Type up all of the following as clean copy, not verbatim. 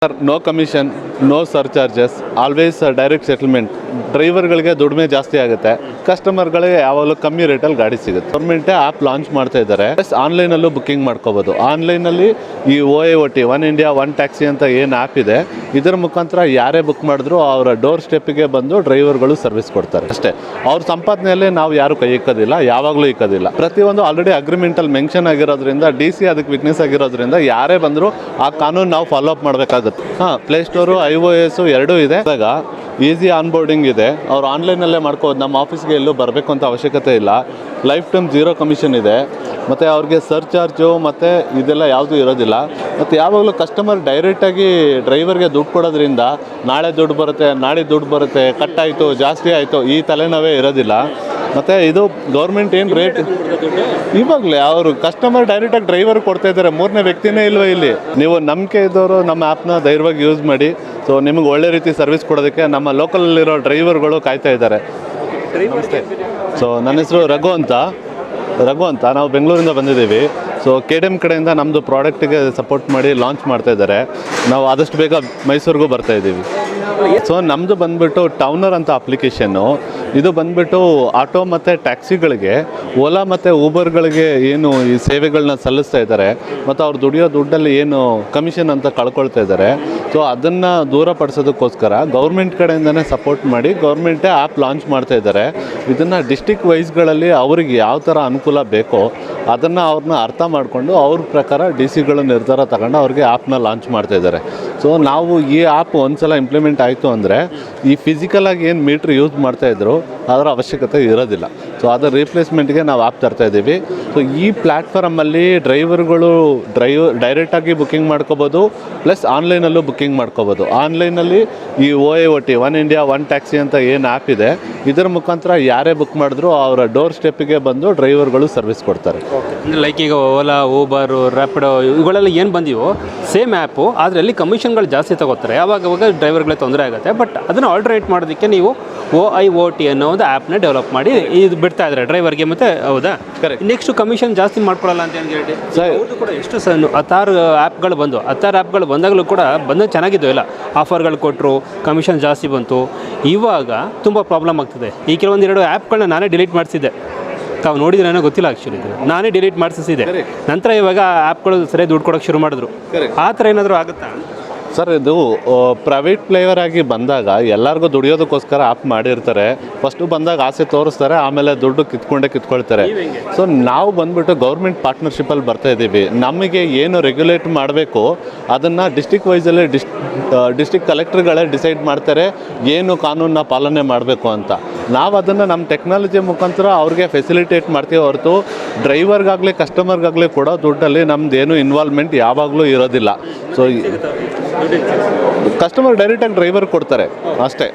Sir, no commission, no surcharges, always direct settlement. ಡ್ರೈವರ್ಗಳಿಗೆ ದುಡಿಮೆ ಜಾಸ್ತಿ ಆಗುತ್ತೆ, ಕಸ್ಟಮರ್ಗಳಿಗೆ ಯಾವಾಗಲೂ ಕಮ್ಮಿ ರೇಟಲ್ಲಿ ಗಾಡಿ ಸಿಗುತ್ತೆ. ಗೌರ್ಮೆಂಟೇ ಆ್ಯಪ್ ಲಾಂಚ್ ಮಾಡ್ತಾ ಇದ್ದಾರೆ. ಪ್ಲಸ್ ಆನ್ಲೈನಲ್ಲೂ ಬುಕ್ಕಿಂಗ್ ಮಾಡ್ಕೋಬೋದು. ಆನ್ಲೈನಲ್ಲಿ ಈ OAOT one India one taxi ಅಂತ ಏನು ಆ್ಯಪ್ ಇದೆ, ಇದರ ಮುಖಾಂತರ ಯಾರೇ ಬುಕ್ ಮಾಡಿದ್ರು ಅವರ ಡೋರ್ ಸ್ಟೆಪ್ಪಿಗೆ ಬಂದು ಡ್ರೈವರ್ಗಳು ಸರ್ವಿಸ್ ಕೊಡ್ತಾರೆ ಅಷ್ಟೇ. ಅವ್ರ ಸಂಪಾದನೆಯಲ್ಲಿ ನಾವು ಯಾರು ಕೈ ಇಕ್ಕೋದಿಲ್ಲ, ಯಾವಾಗಲೂ ಇಕ್ಕೋದಿಲ್ಲ. ಪ್ರತಿಯೊಂದು ಆಲ್ರೆಡಿ ಅಗ್ರಿಮೆಂಟಲ್ಲಿ ಮೆನ್ಷನ್ ಆಗಿರೋದ್ರಿಂದ, DC ಅದಕ್ಕೆ ವಿಟ್ನೆಸ್ ಆಗಿರೋದ್ರಿಂದ ಯಾರೇ ಬಂದರೂ ಆ ಕಾನೂನು ನಾವು ಫಾಲೋ ಅಪ್ ಮಾಡಬೇಕಾಗುತ್ತೆ. ಪ್ಲೇಸ್ಟೋರು iOS ಎರಡೂ ಇದೆ. ಇವಾಗ ಈಸಿ ಆನ್ಬೋರ್ಡಿಂಗ್ ಇದೆ. ಅವ್ರು ಆನ್ಲೈನಲ್ಲೇ ಮಾಡ್ಕೋಬೋದು. ನಮ್ಮ ಆಫೀಸ್ಗೆ ಎಲ್ಲೂ ಬರಬೇಕು ಅಂತ ಅವಶ್ಯಕತೆ ಇಲ್ಲ. ಲೈಫ್ ಟೈಮ್ 0 ಕಮಿಷನ್ ಇದೆ. ಮತ್ತು ಅವ್ರಿಗೆ ಸರ್ಚಾರ್ಜು ಮತ್ತು ಇದೆಲ್ಲ ಯಾವುದೂ ಇರೋದಿಲ್ಲ. ಮತ್ತು ಯಾವಾಗಲೂ ಕಸ್ಟಮರ್ ಡೈರೆಕ್ಟಾಗಿ ಡ್ರೈವರ್ಗೆ ದುಡ್ಡು ಕೊಡೋದ್ರಿಂದ ನಾಳೆ ದುಡ್ಡು ಬರುತ್ತೆ, ನಾಳೆ ದುಡ್ಡು ಬರುತ್ತೆ, ಕಟ್ಟಾಯಿತು, ಜಾಸ್ತಿ ಆಯಿತು, ಈ ತಲೆನೋವೇ ಇರೋದಿಲ್ಲ. ಮತ್ತು ಇದು ಗೌರ್ಮೆಂಟ್ ಏನು ರೇಟ್ ಇವಾಗಲೇ ಅವರು ಕಸ್ಟಮರ್ ಡೈರೆಕ್ಟಾಗಿ ಡ್ರೈವರ್ ಕೊಡ್ತಾ ಇದ್ದಾರೆ. ಮೂರನೇ ವ್ಯಕ್ತಿನೇ ಇಲ್ವ ಇಲ್ಲಿ. ನೀವು ನಂಬಿಕೆ ಇದ್ದವರು ನಮ್ಮ ಆ್ಯಪ್ನ ಧೈರ್ಯವಾಗಿ ಯೂಸ್ ಮಾಡಿ. ಸೊ ನಿಮಗೆ ಒಳ್ಳೆ ರೀತಿ ಸರ್ವಿಸ್ ಕೊಡೋದಕ್ಕೆ ನಮ್ಮ ಲೋಕಲಲ್ಲಿರೋ ಡ್ರೈವರ್ಗಳು ಕಾಯ್ತಾ ಇದ್ದಾರೆ. ಸೊ ನನ್ನ ಹೆಸರು ರಘು ಅಂತ ನಾವು ಬೆಂಗಳೂರಿಂದ ಬಂದಿದ್ದೀವಿ. ಸೊ KDM ಕಡೆಯಿಂದ ನಮ್ಮದು ಪ್ರಾಡಕ್ಟಿಗೆ ಸಪೋರ್ಟ್ ಮಾಡಿ ಲಾಂಚ್ ಮಾಡ್ತಾ ಇದ್ದಾರೆ. ನಾವು ಆದಷ್ಟು ಬೇಗ ಮೈಸೂರಿಗೂ ಬರ್ತಾ ಇದ್ದೀವಿ. ಸೊ ನಮ್ಮದು ಬಂದುಬಿಟ್ಟು ಟೌನರ್ ಅಂತ ಅಪ್ಲಿಕೇಶನ್ನು. ಇದು ಬಂದುಬಿಟ್ಟು ಆಟೋ ಮತ್ತು ಟ್ಯಾಕ್ಸಿಗಳಿಗೆ, ಓಲಾ ಮತ್ತು ಊಬರ್ಗಳಿಗೆ ಏನು ಈ ಸೇವೆಗಳನ್ನ ಸಲ್ಲಿಸ್ತಾ ಇದ್ದಾರೆ ಮತ್ತು ಅವ್ರು ದುಡಿಯೋ ದುಡ್ಡಲ್ಲಿ ಏನು ಕಮಿಷನ್ ಅಂತ ಕಳ್ಕೊಳ್ತಾ ಇದ್ದಾರೆ. ಸೊ ಅದನ್ನು ದೂರಪಡಿಸೋದಕ್ಕೋಸ್ಕರ ಗೌರ್ಮೆಂಟ್ ಕಡೆಯಿಂದನೇ ಸಪೋರ್ಟ್ ಮಾಡಿ ಗೌರ್ಮೆಂಟೇ ಆ್ಯಪ್ ಲಾಂಚ್ ಮಾಡ್ತಾ ಇದ್ದಾರೆ. ಇದನ್ನು ಡಿಸ್ಟಿಕ್ ವೈಸ್ಗಳಲ್ಲಿ ಅವ್ರಿಗೆ ಯಾವ ಥರ ಅನುಕೂಲ ಬೇಕೋ ಅದನ್ನು ಅವ್ರನ್ನ ಅರ್ಥ ಮಾಡಿಕೊಂಡು ಅವ್ರ ಪ್ರಕಾರ DC ನಿರ್ಧಾರ ತಗೊಂಡು ಅವ್ರಿಗೆ ಆ್ಯಪ್ನ ಲಾಂಚ್ ಮಾಡ್ತಾ ಇದ್ದಾರೆ. ಸೊ ನಾವು ಈ ಆ್ಯಪ್ ಒಂದು ಸಲ ಇಂಪ್ಲಿಮೆಂಟ್ ಆಯಿತು ಅಂದರೆ ಈ ಫಿಸಿಕಲಾಗಿ ಏನು ಮೀಟ್ರ್ ಯೂಸ್ ಮಾಡ್ತಾಯಿದ್ರು ಅದರ ಅವಶ್ಯಕತೆ ಇರೋದಿಲ್ಲ. ಸೊ ಅದರ ರೀಪ್ಲೇಸ್ಮೆಂಟ್ಗೆ ನಾವು ಆ್ಯಪ್ ತರ್ತಾ ಇದ್ದೀವಿ. ಸೊ ಈ ಪ್ಲ್ಯಾಟ್ಫಾರ್ಮಲ್ಲಿ ಡ್ರೈವರ್ಗಳು ಡೈರೆಕ್ಟಾಗಿ ಬುಕ್ಕಿಂಗ್ ಮಾಡ್ಕೋಬೋದು, ಪ್ಲಸ್ ಆನ್ಲೈನಲ್ಲೂ ಬುಕ್ಕಿಂಗ್ ಮಾಡ್ಕೋಬೋದು. ಆನ್ಲೈನಲ್ಲಿ ಈ OAOT one India one taxi ಅಂತ ಏನು ಆ್ಯಪ್ ಇದೆ, ಇದರ ಮುಖಾಂತರ ಯಾರೇ ಬುಕ್ ಮಾಡಿದ್ರು ಅವರ ಡೋರ್ ಸ್ಟೆಪ್ಪಿಗೆ ಬಂದು ಡ್ರೈವರ್ಗಳು ಸರ್ವಿಸ್ ಕೊಡ್ತಾರೆ. ಲೈಕ್ ಈಗ ಓಲಾ, ಊಬರು, ರ್ಯಾಪಿಡೋ ಇವುಗಳೆಲ್ಲ ಏನು ಬಂದಿವೋ ಸೇಮ್ ಆ್ಯಪು, ಆದರೆ ಅಲ್ಲಿ ಕಮಿಷನ್ಗಳು ಜಾಸ್ತಿ ತಗೋತಾರೆ. ಯಾವಾಗ ಡ್ರೈವರ್ಗಳಿಗೆ ತೊಂದರೆ ಆಗುತ್ತೆ. ಬಟ್ ಅದನ್ನು ಆಲ್ಟರ್ನೇಟ್ ಮಾಡೋದಕ್ಕೆ ನೀವು OIOT ಅನ್ನೋ ಒಂದು ಆ್ಯಪ್ನ ಡೆವಲಪ್ ಮಾಡಿ ಇದು ಬಿಡ್ತಾ ಇದ್ದಾರೆ ಡ್ರೈವರ್ಗೆ. ಮತ್ತು ಹೌದಾ, ಕರೆಕ್ಟ್. ನೆಕ್ಸ್ಟ್ ಕಮಿಷನ್ ಜಾಸ್ತಿ ಮಾಡ್ಕೊಳ್ಳಲ್ಲ ಅಂತ ಹೇಳಿ ಅವ್ರದ್ದು ಕೂಡ ಎಷ್ಟು 10 ಆ್ಯಪ್ಗಳು ಬಂದು 10 ಆ್ಯಪ್ಗಳು ಬಂದಾಗಲೂ ಕೂಡ ಚೆನ್ನಾಗಿದ್ದು ಇಲ್ಲ. ಆಫರ್ಗಳು ಕೊಟ್ಟರು, ಕಮಿಷನ್ ಜಾಸ್ತಿ ಬಂತು. ಇವಾಗ ತುಂಬ ಪ್ರಾಬ್ಲಮ್ ಆಗ್ತದೆ. ಈ ಕೆಲವೊಂದೆರಡು ಆ್ಯಪ್ಗಳನ್ನ ನಾನೇ ಡಿಲೀಟ್ ಮಾಡಿಸಿದ್ದೆ. ತಾವು ನೋಡಿದ್ರೆ ಏನೋ ಗೊತ್ತಿಲ್ಲ. ಆ್ಯಕ್ಚುಲಿ ನಾನೇ ಡಿಲೀಟ್ ಮಾಡಿಸಿದ್ದೆ. ನಂತರ ಇವಾಗ ಆ್ಯಪ್ಗಳು ಸರಿಯಾಗಿ ದುಡ್ಡು ಕೊಡೋಕ್ಕೆ ಶುರು ಮಾಡಿದ್ರು. ಆ ಥರ ಏನಾದರೂ ಆಗುತ್ತಾ ಸರ್? ಇದು ಪ್ರೈವೇಟ್ ಪ್ಲೇಯರ್ ಆಗಿ ಬಂದಾಗ ಎಲ್ಲರಿಗೂ ದುಡಿಯೋದಕ್ಕೋಸ್ಕರ ಆ್ಯಪ್ ಮಾಡಿರ್ತಾರೆ. ಫಸ್ಟು ಬಂದಾಗ ಆಸೆ ತೋರಿಸ್ತಾರೆ, ಆಮೇಲೆ ದುಡ್ಡು ಕಿತ್ಕೊಳ್ತಾರೆ. ಸೊ ನಾವು ಬಂದುಬಿಟ್ಟು ಗೌರ್ಮೆಂಟ್ ಪಾರ್ಟ್ನರ್ಶಿಪ್ಪಲ್ಲಿ ಬರ್ತಾ ಇದ್ದೀವಿ. ನಮಗೆ ಏನು ರೆಗ್ಯುಲೇಟ್ ಮಾಡಬೇಕು ಅದನ್ನು ಡಿಸ್ಟಿಕ್ ವೈಸಲ್ಲಿ ಡಿಸ್ಟಿಕ್ ಕಲೆಕ್ಟರ್ಗಳೇ ಡಿಸೈಡ್ ಮಾಡ್ತಾರೆ ಏನು ಕಾನೂನನ್ನ ಪಾಲನೆ ಮಾಡಬೇಕು ಅಂತ. ನಾವು ಅದನ್ನು ನಮ್ಮ ಟೆಕ್ನಾಲಜಿ ಮುಖಾಂತರ ಅವ್ರಿಗೆ ಫೆಸಿಲಿಟೇಟ್ ಮಾಡ್ತೀವಿ ಹೊರತು ಡ್ರೈವರ್ಗಾಗಲಿ ಕಸ್ಟಮರ್ಗಾಗಲಿ ಕೊಡೋ ದುಡ್ಡಲ್ಲಿ ನಮ್ಮದೇನು ಇನ್ವಾಲ್ವ್ಮೆಂಟ್ ಯಾವಾಗಲೂ ಇರೋದಿಲ್ಲ. ಸೊ ಕಸ್ಟಮರ್ ಡೈರೆಕ್ಟಾಗಿ ಡ್ರೈವರ್ ಕೊಡ್ತಾರೆ ಅಷ್ಟೇ.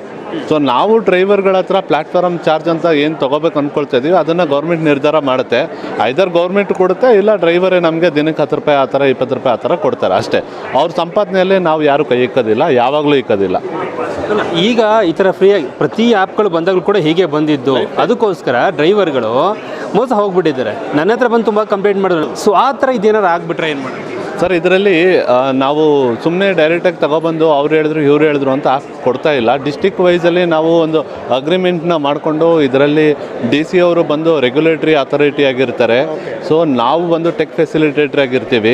ಸೊ ನಾವು ಡ್ರೈವರ್ಗಳ ಹತ್ರ ಪ್ಲ್ಯಾಟ್ಫಾರ್ಮ್ ಚಾರ್ಜ್ ಅಂತ ಏನು ತೊಗೋಬೇಕು ಅಂದ್ಕೊಳ್ತಾ ಇದ್ದೀವಿ, ಅದನ್ನು ಗೌರ್ಮೆಂಟ್ ನಿರ್ಧಾರ ಮಾಡುತ್ತೆ. ಐದರ್ ಗೌರ್ಮೆಂಟ್ ಕೊಡುತ್ತೆ, ಇಲ್ಲ ಡ್ರೈವರೇ ನಮಗೆ ದಿನಕ್ಕೆ 10 ರೂಪಾಯಿ ಆ ಥರ 20 ರೂಪಾಯಿ ಆ ಥರ ಕೊಡ್ತಾರೆ ಅಷ್ಟೇ. ಅವ್ರ ಸಂಪಾದನೆಯಲ್ಲಿ ನಾವು ಯಾರು ಕೈ ಇಕ್ಕೋದಿಲ್ಲ, ಯಾವಾಗಲೂ ಇಕ್ಕೋದಿಲ್ಲ. ಈಗ ಈ ಥರ ಫ್ರೀಯಾಗಿ ಪ್ರತಿ ಆ್ಯಪ್ಗಳು ಬಂದಾಗಲೂ ಕೂಡ ಹೀಗೆ ಬಂದಿದ್ದು. ಅದಕ್ಕೋಸ್ಕರ ಡ್ರೈವರ್ಗಳು ಮೋಸ ಹೋಗ್ಬಿಟ್ಟಿದ್ದಾರೆ. ನನ್ನ ಹತ್ರ ಬಂದು ತುಂಬ ಕಂಪ್ಲೇಂಟ್ ಮಾಡಿದ್ರು. ಸೊ ಆ ಥರ ಇದೇನಾರು ಆಗಿಬಿಟ್ರೆ ಏನು ಮಾಡೋದು ಸರ್? ಇದರಲ್ಲಿ ನಾವು ಸುಮ್ಮನೆ ಡೈರೆಕ್ಟಾಗಿ ತಗೊಬಂದು ಅವ್ರು ಹೇಳಿದ್ರು ಇವ್ರು ಹೇಳಿದ್ರು ಅಂತ ಆ್ಯಪ್ ಕೊಡ್ತಾ ಇಲ್ಲ. ಡಿಸ್ಟಿಕ್ ವೈಸಲ್ಲಿ ನಾವು ಒಂದು ಅಗ್ರಿಮೆಂಟ್ನ ಮಾಡಿಕೊಂಡು ಇದರಲ್ಲಿ DC ಅವರು ಬಂದು ರೆಗ್ಯುಲೇಟರಿ ಅಥಾರಿಟಿ ಆಗಿರ್ತಾರೆ. ಸೊ ನಾವು ಬಂದು ಟೆಕ್ ಫೆಸಿಲಿಟೇಟರ್ ಆಗಿರ್ತೀವಿ.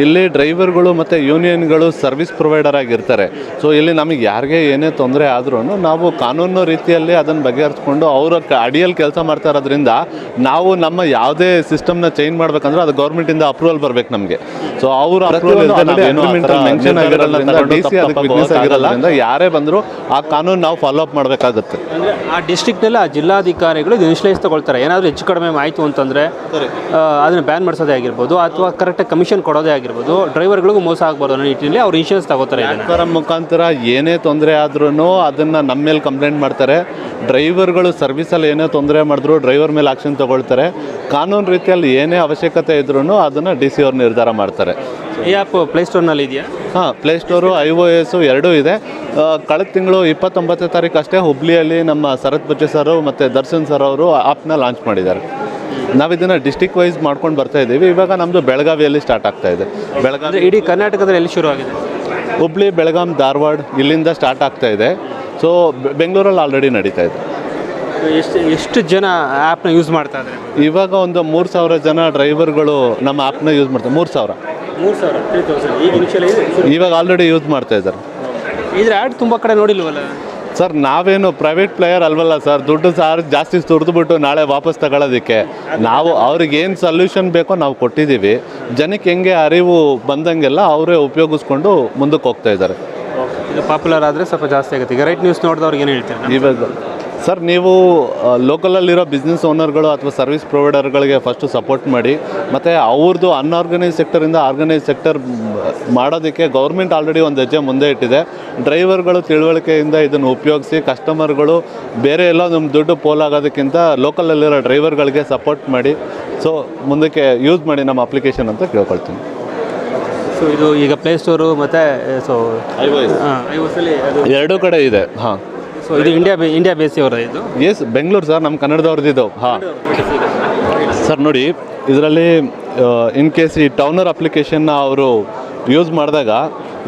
ಇಲ್ಲಿ ಡ್ರೈವರ್ಗಳು ಮತ್ತು ಯೂನಿಯನ್ಗಳು ಸರ್ವಿಸ್ ಪ್ರೊವೈಡರ್ ಆಗಿರ್ತಾರೆ. ಸೊ ಇಲ್ಲಿ ನಮಗೆ ಯಾರಿಗೆ ಏನೇ ತೊಂದರೆ ಆದ್ರೂ ನಾವು ಕಾನೂನು ರೀತಿಯಲ್ಲಿ ಅದನ್ನು ಬಗೆಹರಿಸ್ಕೊಂಡು ಅವರ ಅಡಿಯಲ್ಲಿ ಕೆಲಸ ಮಾಡ್ತಾ ಇರೋದ್ರಿಂದ ನಾವು ನಮ್ಮ ಯಾವುದೇ ಸಿಸ್ಟಮ್ನ ಚೇಂಜ್ ಮಾಡಬೇಕಂದ್ರೆ ಅದು ಗೌರ್ಮೆಂಟಿಂದ ಅಪ್ರೂವಲ್ ಬರಬೇಕು ನಮಗೆ. ಸೊ ಯಾರೇ ಬಂದರೂ ಆ ಕಾನೂನು ನಾವು ಫಾಲೋ ಅಪ್ ಮಾಡಬೇಕಾಗುತ್ತೆ. ಆ ಡಿಸ್ಟ್ರಿಕ್ಟ್ನಲ್ಲಿ ಆ ಜಿಲ್ಲಾಧಿಕಾರಿಗಳು ಇನ್ಶೂರೆನ್ಸ್ ತಗೊಳ್ತಾರೆ. ಏನಾದರೂ ಹೆಚ್ಚು ಕಡಿಮೆ ಆಯಿತು ಅಂತಂದರೆ ಅದನ್ನು ಬ್ಯಾನ್ ಮಾಡಿಸೋದೇ ಆಗಿರ್ಬೋದು, ಅಥವಾ ಕರೆಕ್ಟಾಗಿ ಕಮಿಷನ್ ಕೊಡೋದೇ ಆಗಿರ್ಬೋದು. ಡ್ರೈವರ್ಗಳಿಗೂ ಮೋಸ ಆಗ್ಬೋದು ಅನ್ನೋ ನಿಟ್ಟಿನಲ್ಲಿ ಅವ್ರು ಇನ್ಶೂರೆನ್ಸ್ ತಗೋತಾರೆ. ಇದರ ಮುಖಾಂತರ ಏನೇ ತೊಂದರೆ ಆದ್ರೂ ಅದನ್ನು ನಮ್ಮ ಮೇಲೆ ಕಂಪ್ಲೇಂಟ್ ಮಾಡ್ತಾರೆ. ಡ್ರೈವರ್ಗಳು ಸರ್ವಿಸಲ್ಲಿ ಏನೇ ತೊಂದರೆ ಮಾಡಿದ್ರು ಡ್ರೈವರ್ ಮೇಲೆ ಆಕ್ಷನ್ ತಗೊಳ್ತಾರೆ. ಕಾನೂನು ರೀತಿಯಲ್ಲಿ ಏನೇ ಅವಶ್ಯಕತೆ ಇದ್ರೂ ಅದನ್ನು DC ಅವ್ರು ನಿರ್ಧಾರ ಮಾಡ್ತಾರೆ. ಈ ಆ್ಯಪ್ ಪ್ಲೇಸ್ಟೋರ್ನಲ್ಲಿ ಇದೆಯಾ? ಪ್ಲೇಸ್ಟೋರು iOS ಎರಡೂ ಇದೆ. ಕಳೆದ ತಿಂಗಳು 29ನೇ ತಾರೀಕು ಅಷ್ಟೇ ಹುಬ್ಳಿಯಲ್ಲಿ ನಮ್ಮ ಶರತ್ ಬಚ್ಚೆ ಸರ್ ಮತ್ತು ದರ್ಶನ್ ಸರ್ ಅವರು ಆ್ಯಪ್ನ ಲಾಂಚ್ ಮಾಡಿದ್ದಾರೆ. ನಾವು ಇದನ್ನು ಡಿಸ್ಟಿಕ್ ವೈಸ್ ಮಾಡ್ಕೊಂಡು ಬರ್ತಾ ಇದ್ದೀವಿ. ಇವಾಗ ನಮ್ಮದು ಬೆಳಗಾವಿಯಲ್ಲಿ ಸ್ಟಾರ್ಟ್ ಆಗ್ತಾ ಇದೆ. ಬೆಳಗಾವಿ ಇಡೀ ಕರ್ನಾಟಕದಲ್ಲಿ ಎಲ್ಲಿ ಶುರು ಆಗಿದೆ? ಹುಬ್ಳಿ, ಬೆಳಗಾಂ, ಧಾರವಾಡ ಇಲ್ಲಿಂದ ಸ್ಟಾರ್ಟ್ ಆಗ್ತಾ ಇದೆ. ಸೊ ಬೆಂಗಳೂರಲ್ಲಿ ಆಲ್ರೆಡಿ ನಡೀತಾ ಇದೆ. ಎಷ್ಟು ಜನ ಆ್ಯಪ್ನ ಯೂಸ್ ಮಾಡ್ತಾ ಇದ್ದಾರೆ? ಇವಾಗ ಒಂದು 3,000 ಜನ ಡ್ರೈವರ್ಗಳು ನಮ್ಮ ಆ್ಯಪ್ನ ಯೂಸ್ ಮಾಡ್ತಾರೆ. 3,000 ಇವಾಗ ಆಲ್ರೆಡಿ ಯೂಸ್ ಮಾಡ್ತಾ ಇದ್ದಾರೆ. ಇದ್ರ ಆ್ಯಡ್ ತುಂಬ ಕಡೆ ನೋಡಿಲ್ವಲ್ಲ ಸರ್? ನಾವೇನು ಪ್ರೈವೇಟ್ ಪ್ಲೇಯರ್ ಅಲ್ವಲ್ಲ ಸರ್, ದುಡ್ಡು ಜಾಸ್ತಿ ಸುರಿದ್ಬಿಟ್ಟು ನಾಳೆ ವಾಪಸ್ ತಗೊಳ್ಳೋದಕ್ಕೆ. ನಾವು ಅವ್ರಿಗೆ ಏನು ಸೊಲ್ಯೂಷನ್ ಬೇಕೋ ನಾವು ಕೊಟ್ಟಿದ್ದೀವಿ. ಜನಕ್ಕೆ ಹೆಂಗೆ ಅರಿವು ಬಂದಂಗೆಲ್ಲ ಅವರೇ ಉಪಯೋಗಿಸ್ಕೊಂಡು ಮುಂದಕ್ಕೆ ಹೋಗ್ತಾ ಇದ್ದಾರೆ. ಇದು ಪಾಪ್ಯುಲರ್ ಆದರೆ ಸ್ವಲ್ಪ ಜಾಸ್ತಿ ಆಗುತ್ತೆ. ಈಗ ರೈಟ್ ನ್ಯೂಸ್ ನೋಡಿದವ್ರಿಗೆ ಏನು ಹೇಳ್ತೀರಾ? ಇವಾಗ ಸರ್, ನೀವು ಲೋಕಲಲ್ಲಿರೋ ಬಿಸ್ನೆಸ್ ಓನರ್ಗಳು ಅಥವಾ ಸರ್ವಿಸ್ ಪ್ರೊವೈಡರ್ಗಳಿಗೆ ಫಸ್ಟು ಸಪೋರ್ಟ್ ಮಾಡಿ. ಮತ್ತು ಅವ್ರದ್ದು ಅನ್ಆರ್ಗನೈಸ್ ಸೆಕ್ಟರಿಂದ ಆರ್ಗನೈಸ್ ಸೆಕ್ಟರ್ ಮಾಡೋದಕ್ಕೆ ಗೌರ್ಮೆಂಟ್ ಆಲ್ರೆಡಿ ಒಂದು ಹೆಜ್ಜೆ ಮುಂದೆ ಇಟ್ಟಿದೆ. ಡ್ರೈವರ್ಗಳು ತಿಳುವಳಿಕೆಯಿಂದ ಇದನ್ನು ಉಪಯೋಗಿಸಿ ಕಸ್ಟಮರ್ಗಳು ಬೇರೆ ಎಲ್ಲ ನಮ್ಮ ದುಡ್ಡು ಪೋಲಾಗೋದಕ್ಕಿಂತ ಲೋಕಲಲ್ಲಿರೋ ಡ್ರೈವರ್ಗಳಿಗೆ ಸಪೋರ್ಟ್ ಮಾಡಿ. ಸೊ ಮುಂದಕ್ಕೆ ಯೂಸ್ ಮಾಡಿ ನಮ್ಮ ಅಪ್ಲಿಕೇಶನ್ ಅಂತ ಕೇಳ್ಕೊಳ್ತೀನಿ. ಸೊ ಇದು ಈಗ ಪ್ಲೇಸ್ಟೋರು ಮತ್ತು ಸೊ ಐವಸಲ್ಲಿ ಅದು ಎರಡೂ ಕಡೆ ಇದೆ. ಹಾಂ, ಸೊ ಇದು ಇಂಡಿಯಾ ಬೇಸಿ ಅವರ ಇದು? ಎಸ್, ಬೆಂಗಳೂರು ಸರ್, ನಮ್ಮ ಕನ್ನಡದವ್ರದ್ದು. ಹಾಂ ಸರ್, ನೋಡಿ ಇದರಲ್ಲಿ ಇನ್ ಕೇಸ್ ಈ ಟೌನರ್ ಅಪ್ಲಿಕೇಶನ್ನ ಅವರು ಯೂಸ್ ಮಾಡಿದಾಗ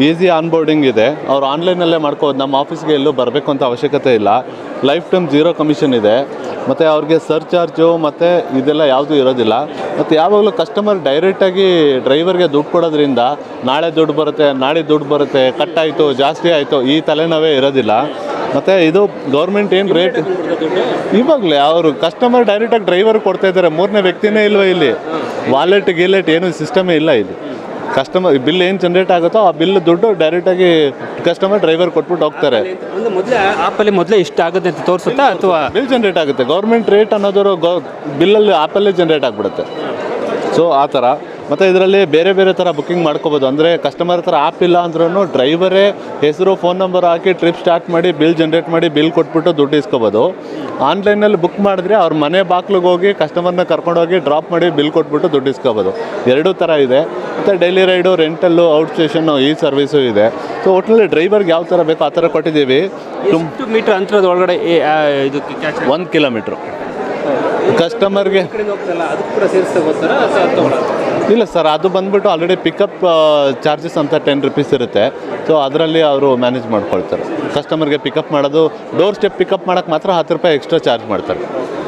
ಈಸಿ ಆನ್ಬೋರ್ಡಿಂಗ್ ಇದೆ. ಅವ್ರು ಆನ್ಲೈನಲ್ಲೇ ಮಾಡ್ಕೋಬೋದು. ನಮ್ಮ ಆಫೀಸ್ಗೆ ಎಲ್ಲೂ ಬರಬೇಕು ಅಂತ ಅವಶ್ಯಕತೆ ಇಲ್ಲ. ಲೈಫ್ ಟೈಮ್ 0 ಕಮಿಷನ್ ಇದೆ. ಮತ್ತು ಅವ್ರಿಗೆ ಸರ್ಚಾರ್ಜು ಮತ್ತು ಇದೆಲ್ಲ ಯಾವುದೂ ಇರೋದಿಲ್ಲ. ಮತ್ತು ಯಾವಾಗಲೂ ಕಸ್ಟಮರ್ ಡೈರೆಕ್ಟಾಗಿ ಡ್ರೈವರ್ಗೆ ದುಡ್ಡು ಕೊಡೋದ್ರಿಂದ ನಾಳೆ ದುಡ್ಡು ಬರುತ್ತೆ, ನಾಳೆ ದುಡ್ಡು ಬರುತ್ತೆ, ಕಟ್ಟಾಯಿತು, ಜಾಸ್ತಿ ಆಯಿತು, ಈ ತಲೆನೋವೇ ಇರೋದಿಲ್ಲ. ಮತ್ತು ಇದು ಗೌರ್ಮೆಂಟ್ ಏನು ರೇಟ್ ಇವಾಗಲೇ ಅವರು ಕಸ್ಟಮರ್ ಡೈರೆಕ್ಟಾಗಿ ಡ್ರೈವರ್ ಕೊಡ್ತಾ ಇದ್ದಾರೆ. 3ನೇ ವ್ಯಕ್ತಿನೇ ಇಲ್ವ ಇಲ್ಲಿ? ವಾಲೆಟ್ ಗೀಲೆಟ್ ಏನೂ ಸಿಸ್ಟಮೇ ಇಲ್ಲ ಇಲ್ಲಿ. ಕಸ್ಟಮರ್ ಬಿಲ್ ಏನು ಜನ್ರೇಟ್ ಆಗುತ್ತೋ ಆ ಬಿಲ್ ದುಡ್ಡು ಡೈರೆಕ್ಟಾಗಿ ಕಸ್ಟಮರ್ ಡ್ರೈವರ್ ಕೊಟ್ಬಿಟ್ಟು ಹೋಗ್ತಾರೆ. ಆ್ಯಪಲ್ಲಿ ಮೊದಲೇ ಇಷ್ಟ ಆಗುತ್ತೆ ಅಂತ ತೋರಿಸುತ್ತಾ ಅಥವಾ ಬಿಲ್ ಜನ್ರೇಟ್ ಆಗುತ್ತೆ? ಗೌರ್ಮೆಂಟ್ ರೇಟ್ ಅನ್ನೋದು ಬಿಲ್ಲಲ್ಲಿ ಆ್ಯಪಲ್ಲೇ ಜನ್ರೇಟ್ ಆಗಿಬಿಡುತ್ತೆ. ಸೊ ಆ ಥರ. ಮತ್ತು ಇದರಲ್ಲಿ ಬೇರೆ ಬೇರೆ ಥರ ಬುಕ್ಕಿಂಗ್ ಮಾಡ್ಕೋಬೋದು. ಅಂದರೆ ಕಸ್ಟಮರ್ ಹತ್ರ ಆ್ಯಪ್ ಇಲ್ಲ ಅಂದ್ರೂ ಡ್ರೈವರೇ ಹೆಸರು, ಫೋನ್ ನಂಬರ್ ಹಾಕಿ ಟ್ರಿಪ್ ಸ್ಟಾರ್ಟ್ ಮಾಡಿ ಬಿಲ್ ಜನ್ರೇಟ್ ಮಾಡಿ ಬಿಲ್ ಕೊಟ್ಬಿಟ್ಟು ದುಡ್ಡು ಇಸ್ಕೋಬೋದು. ಆನ್ಲೈನಲ್ಲಿ ಬುಕ್ ಮಾಡಿದ್ರೆ ಅವ್ರ ಮನೆ ಬಾಗ್ಲಿಗೆ ಹೋಗಿ ಕಸ್ಟಮರ್ನ ಕರ್ಕೊಂಡೋಗಿ ಡ್ರಾಪ್ ಮಾಡಿ ಬಿಲ್ ಕೊಟ್ಬಿಟ್ಟು ದುಡ್ಡು ಇಸ್ಕೋಬೋದು. ಎರಡೂ ಥರ ಇದೆ. ಮತ್ತು ಡೈಲಿ ರೈಡು, ರೆಂಟಲ್ಲು, ಔಟ್ ಸ್ಟೇಷನ್ನು ಈ ಸರ್ವಿಸು ಇದೆ. ಸೊ ಒಟ್ಟಿನಲ್ಲಿ ಡ್ರೈವರ್ಗೆ ಯಾವ ಥರ ಬೇಕೋ ಆ ಥರ ಕೊಟ್ಟಿದ್ದೀವಿ. ಮೀಟರ್ ಅಂತರದ ಒಳಗಡೆ ಇದು 1 ಕಿಲೋಮೀಟ್ರು ಕಸ್ಟಮರ್ಗೆ ಇಲ್ಲ ಸರ್, ಅದು ಬಂದುಬಿಟ್ಟು ಆಲ್ರೆಡಿ ಪಿಕಪ್ ಚಾರ್ಜಸ್ ಅಂತ 10 ರೂಪೀಸ್ ಇರುತ್ತೆ. ಸೊ ಅದರಲ್ಲಿ ಅವರು ಮ್ಯಾನೇಜ್ ಮಾಡ್ಕೊಳ್ತಾರೆ. ಕಸ್ಟಮರ್ಗೆ ಪಿಕಪ್ ಮಾಡೋದು, ಡೋರ್ ಸ್ಟೆಪ್ ಪಿಕಪ್ ಮಾಡೋಕ್ಕೆ ಮಾತ್ರ 10 ರೂಪಾಯಿ ಎಕ್ಸ್ಟ್ರಾ ಚಾರ್ಜ್ ಮಾಡ್ತಾರೆ.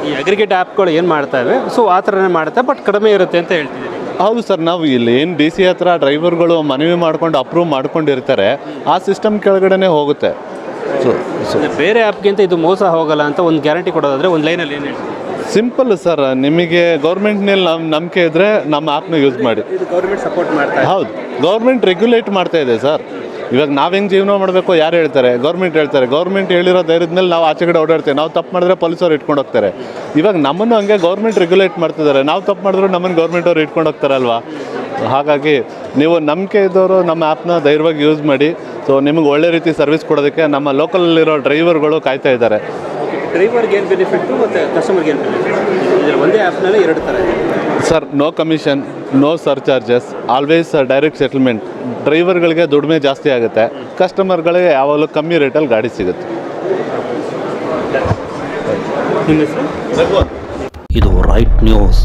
ಈ ಅಗ್ರಿಗೇಟ್ ಆ್ಯಪ್ಗಳು ಏನು ಮಾಡ್ತಾವೆ, ಸೊ ಆ ಥರನೇ ಮಾಡುತ್ತೆ, ಬಟ್ ಕಡಿಮೆ ಇರುತ್ತೆ ಅಂತ ಹೇಳ್ತಿದ್ದೀನಿ. ಹೌದು ಸರ್, ನಾವು ಇಲ್ಲಿ ಏನು DC ಹತ್ರ ಡ್ರೈವರ್ಗಳು ಮನವಿ ಮಾಡ್ಕೊಂಡು ಅಪ್ರೂವ್ ಮಾಡ್ಕೊಂಡಿರ್ತಾರೆ, ಆ ಸಿಸ್ಟಮ್ ಕೆಳಗಡೆ ಹೋಗುತ್ತೆ. ಸೊ ಬೇರೆ ಆ್ಯಪ್ಗಿಂತ ಇದು ಮೋಸ ಹೋಗಲ್ಲ ಅಂತ ಒಂದು ಗ್ಯಾರಂಟಿ ಕೊಡೋದಾದರೆ ಒಂದು ಲೈನಲ್ಲಿ ಏನು ಹೇಳ್ತೀವಿ? ಸಿಂಪಲ್ ಸರ್, ನಿಮಗೆ ಗೌರ್ಮೆಂಟ್ನಲ್ಲಿ ನಂಬಿಕೆ ಇದ್ದರೆ ನಮ್ಮ ಆ್ಯಪ್ನ ಯೂಸ್ ಮಾಡಿ. ಇದು ಗೌರ್ಮೆಂಟ್ ಸಪೋರ್ಟ್ ಮಾಡ್ತಾ ಇದೆ. ಹೌದು, ಗೌರ್ಮೆಂಟ್ ರೆಗ್ಯುಲೇಟ್ ಮಾಡ್ತಾ ಇದೆ ಸರ್. ಇವಾಗ ನಾವು ಹೆಂಗೆ ಜೀವನ ಮಾಡಬೇಕು ಯಾರು ಹೇಳ್ತಾರೆ? ಗೌರ್ಮೆಂಟ್ ಹೇಳ್ತಾರೆ. ಗೌರ್ಮೆಂಟ್ ಹೇಳಿರೋ ಧೈರ್ಯದ ಮೇಲೆ ನಾವು ಆಚೆ ಕಡೆ ಓಡಾಡ್ತೇವೆ. ನಾವು ತಪ್ಪು ಮಾಡಿದ್ರೆ ಪೊಲೀಸವ್ರು ಇಟ್ಕೊಂಡು ಹೋಗ್ತಾರೆ. ಇವಾಗ ನಮ್ಮನ್ನು ಹಂಗೆ ಗೌರ್ಮೆಂಟ್ ರೆಗ್ಯುಲೇಟ್ ಮಾಡ್ತಿದ್ದಾರೆ. ನಾವು ತಪ್ಪು ಮಾಡಿದ್ರು ನಮ್ಮನ್ನು ಗೌರ್ಮೆಂಟ್ ಅವ್ರು ಇಟ್ಕೊಂಡು ಹೋಗ್ತಾರಲ್ವಾ? ಹಾಗಾಗಿ ನೀವು ನಂಬಿಕೆ ಇದ್ದವರು ನಮ್ಮ ಆ್ಯಪ್ನ ಧೈರ್ಯವಾಗಿ ಯೂಸ್ ಮಾಡಿ. ಸೊ ನಿಮಗೆ ಒಳ್ಳೆ ರೀತಿ ಸರ್ವಿಸ್ ಕೊಡೋದಕ್ಕೆ ನಮ್ಮ ಲೋಕಲಲ್ಲಿರೋ ಡ್ರೈವರ್ಗಳು ಕಾಯ್ತಾ ಇದ್ದಾರೆ. ಡ್ರೈವರ್ಗೆ ಏನು ಬೆನಿಫಿಟ್ಟು ಮತ್ತು ಕಸ್ಟಮರ್ಗೆ ಏನು ಬೆನಿಫಿಟ್? ಇದರಲ್ಲಿ ಒಂದೇ ಆ್ಯಪ್ನಲ್ಲಿ 2 ಥರ ಇದೆ sir. No commission, no surcharges, always direct settlement. ಡ್ರೈವರ್ಗಳಿಗೆ ದುಡಿಮೆ ಜಾಸ್ತಿ ಆಗುತ್ತೆ, ಕಸ್ಟಮರ್ಗಳಿಗೆ ಯಾವಾಗಲೂ ಕಮ್ಮಿ ರೇಟಲ್ಲಿ ಗಾಡಿ ಸಿಗುತ್ತೆ. ಇದು ರೈಟ್ ನ್ಯೂಸ್.